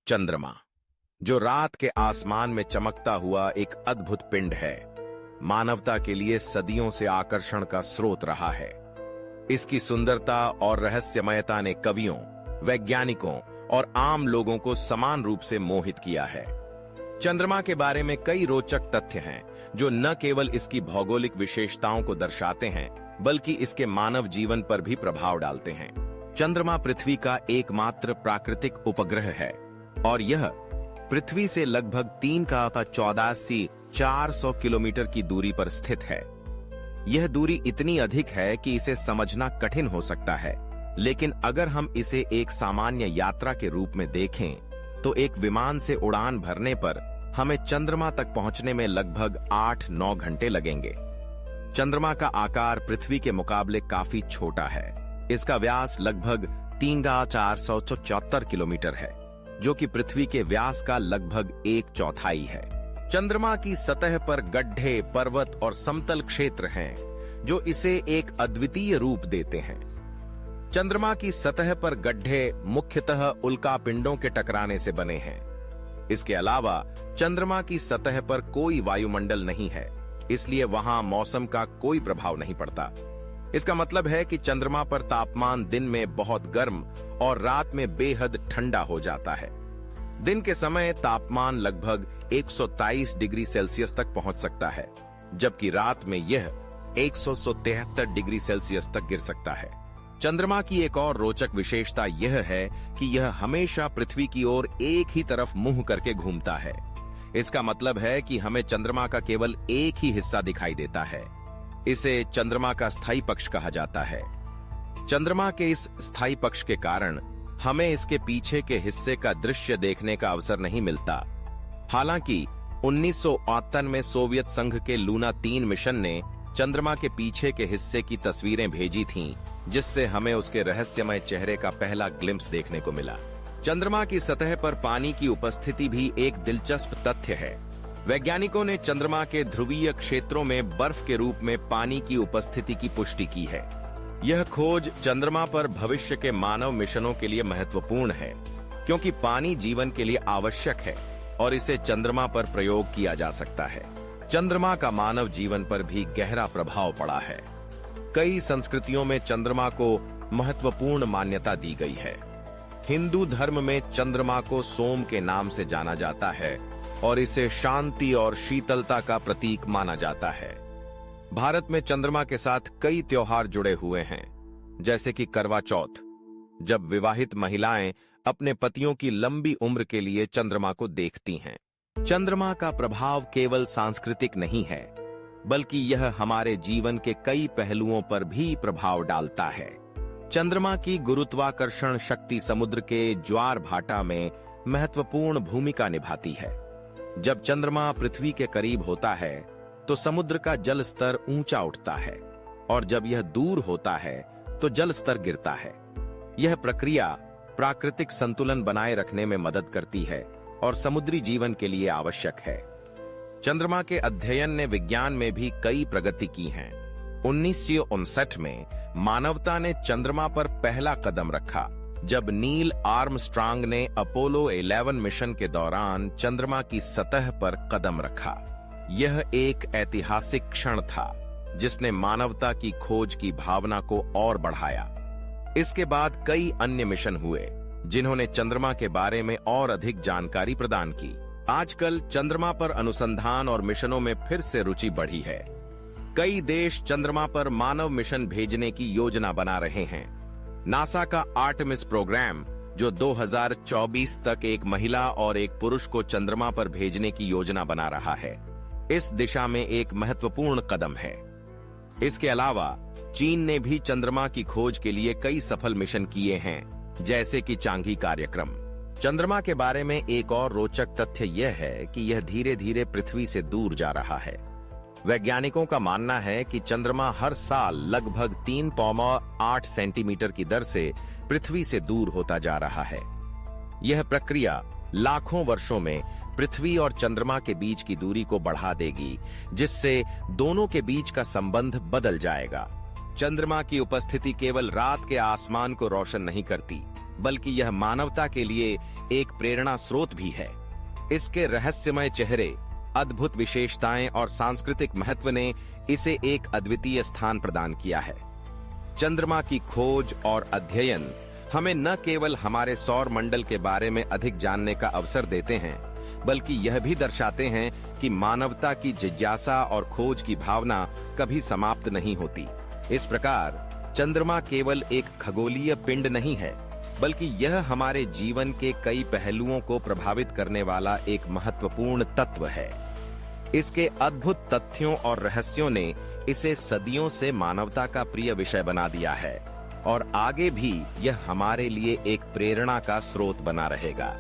चंद्रमा, जो रात के आसमान में चमकता हुआ एक अद्भुत पिंड है, मानवता के लिए सदियों से आकर्षण का स्रोत रहा है। इसकी सुंदरता और रहस्यमयता ने कवियों, वैज्ञानिकों और आम लोगों को समान रूप से मोहित किया है। चंद्रमा के बारे में कई रोचक तथ्य हैं, जो न केवल इसकी भौगोलिक विशेषताओं को दर्शाते हैं, बल्कि इसके मानव जीवन पर भी प्रभाव डालते हैं। चंद्रमा पृथ्वी का एकमात्र प्राकृतिक उपग्रह है और यह पृथ्वी से लगभग 3.14 से 400 किलोमीटर की दूरी पर स्थित है। यह दूरी इतनी अधिक है कि इसे समझना कठिन हो सकता है, लेकिन अगर हम इसे एक सामान्य यात्रा के रूप में देखें, तो एक विमान से उड़ान भरने पर हमें चंद्रमा तक पहुंचने में लगभग 8-9 घंटे लगेंगे। चंद्रमा का आकार पृथ्वी के मुकाबले काफी छोटा है। इसका व्यास लगभग 3,474 किलोमीटर है, जो कि पृथ्वी के व्यास का लगभग 1/4 है। चंद्रमा की सतह पर गड्ढे, पर्वत और समतल क्षेत्र हैं, जो इसे एक अद्वितीय रूप देते हैं। चंद्रमा की सतह पर गड्ढे मुख्यतः उल्कापिंडों के टकराने से बने हैं। इसके अलावा चंद्रमा की सतह पर कोई वायुमंडल नहीं है, इसलिए वहां मौसम का कोई प्रभाव नहीं पड़ता। इसका मतलब है कि चंद्रमा पर तापमान दिन में बहुत गर्म और रात में बेहद ठंडा हो जाता है। दिन के समय तापमान लगभग 123 डिग्री सेल्सियस तक पहुंच सकता है, जबकि रात में यह 173 डिग्री सेल्सियस तक गिर सकता है। चंद्रमा की एक और रोचक विशेषता यह है कि यह हमेशा पृथ्वी की ओर एक ही तरफ मुंह करके घूमता है। इसका मतलब है कि हमें चंद्रमा का केवल एक ही हिस्सा दिखाई देता है। इसे चंद्रमा का स्थायी पक्ष कहा जाता है। चंद्रमा के इस स्थायी पक्ष के कारण हमें इसके पीछे के हिस्से का दृश्य देखने का अवसर नहीं मिलता। हालांकि 1958 में सोवियत संघ के लूना 3 मिशन ने चंद्रमा के पीछे के हिस्से की तस्वीरें भेजी थीं, जिससे हमें उसके रहस्यमय चेहरे का पहला ग्लिम्स देखने को मिला। चंद्रमा की सतह पर पानी की उपस्थिति भी एक दिलचस्प तथ्य है। वैज्ञानिकों ने चंद्रमा के ध्रुवीय क्षेत्रों में बर्फ के रूप में पानी की उपस्थिति की पुष्टि की है। यह खोज चंद्रमा पर भविष्य के मानव मिशनों के लिए महत्वपूर्ण है, क्योंकि पानी जीवन के लिए आवश्यक है और इसे चंद्रमा पर प्रयोग किया जा सकता है। चंद्रमा का मानव जीवन पर भी गहरा प्रभाव पड़ा है। कई संस्कृतियों में चंद्रमा को महत्वपूर्ण मान्यता दी गई है। हिंदू धर्म में चंद्रमा को सोम के नाम से जाना जाता है और इसे शांति और शीतलता का प्रतीक माना जाता है। भारत में चंद्रमा के साथ कई त्योहार जुड़े हुए हैं, जैसे कि करवा चौथ, जब विवाहित महिलाएं अपने पतियों की लंबी उम्र के लिए चंद्रमा को देखती हैं। चंद्रमा का प्रभाव केवल सांस्कृतिक नहीं है, बल्कि यह हमारे जीवन के कई पहलुओं पर भी प्रभाव डालता है। चंद्रमा की गुरुत्वाकर्षण शक्ति समुद्र के ज्वार भाटा में महत्वपूर्ण भूमिका निभाती है। जब चंद्रमा पृथ्वी के करीब होता है, तो समुद्र का जल स्तर ऊंचा उठता है, और जब यह दूर होता है, तो जल स्तर गिरता है। यह प्रक्रिया प्राकृतिक संतुलन बनाए रखने में मदद करती है और समुद्री जीवन के लिए आवश्यक है। चंद्रमा के अध्ययन ने विज्ञान में भी कई प्रगति की है। 1959 में मानवता ने चंद्रमा पर पहला कदम रखा, जब नील आर्मस्ट्रांग ने अपोलो 11 मिशन के दौरान चंद्रमा की सतह पर कदम रखा। यह एक ऐतिहासिक क्षण था, जिसने मानवता की खोज की भावना को और बढ़ाया। इसके बाद कई अन्य मिशन हुए, जिन्होंने चंद्रमा के बारे में और अधिक जानकारी प्रदान की। आजकल चंद्रमा पर अनुसंधान और मिशनों में फिर से रुचि बढ़ी है। कई देश चंद्रमा पर मानव मिशन भेजने की योजना बना रहे हैं। नासा का आर्टेमिस प्रोग्राम, जो 2024 तक एक महिला और एक पुरुष को चंद्रमा पर भेजने की योजना बना रहा है, इस दिशा में एक महत्वपूर्ण कदम है। इसके अलावा चीन ने भी चंद्रमा की खोज के लिए कई सफल मिशन किए हैं, जैसे कि चांगी कार्यक्रम। चंद्रमा के बारे में एक और रोचक तथ्य यह है कि यह धीरे धीरे पृथ्वी से दूर जा रहा है। वैज्ञानिकों का मानना है कि चंद्रमा हर साल लगभग 3.8 सेंटीमीटर की दर से पृथ्वी से दूर होता जा रहा है। यह प्रक्रिया लाखों वर्षों में पृथ्वी और चंद्रमा के बीच की दूरी को बढ़ा देगी, जिससे दोनों के बीच का संबंध बदल जाएगा। चंद्रमा की उपस्थिति केवल रात के आसमान को रोशन नहीं करती, बल्कि यह मानवता के लिए एक प्रेरणा स्रोत भी है। इसके रहस्यमय चेहरे, अद्भुत विशेषताएं और सांस्कृतिक महत्व ने इसे एक अद्वितीय स्थान प्रदान किया है। चंद्रमा की खोज और अध्ययन हमें न केवल हमारे सौर मंडल के बारे में अधिक जानने का अवसर देते हैं, बल्कि यह भी दर्शाते हैं कि मानवता की जिज्ञासा और खोज की भावना कभी समाप्त नहीं होती। इस प्रकार चंद्रमा केवल एक खगोलीय पिंड नहीं है, बल्कि यह हमारे जीवन के कई पहलुओं को प्रभावित करने वाला एक महत्वपूर्ण तत्व है। इसके अद्भुत तथ्यों और रहस्यों ने इसे सदियों से मानवता का प्रिय विषय बना दिया है और आगे भी यह हमारे लिए एक प्रेरणा का स्रोत बना रहेगा।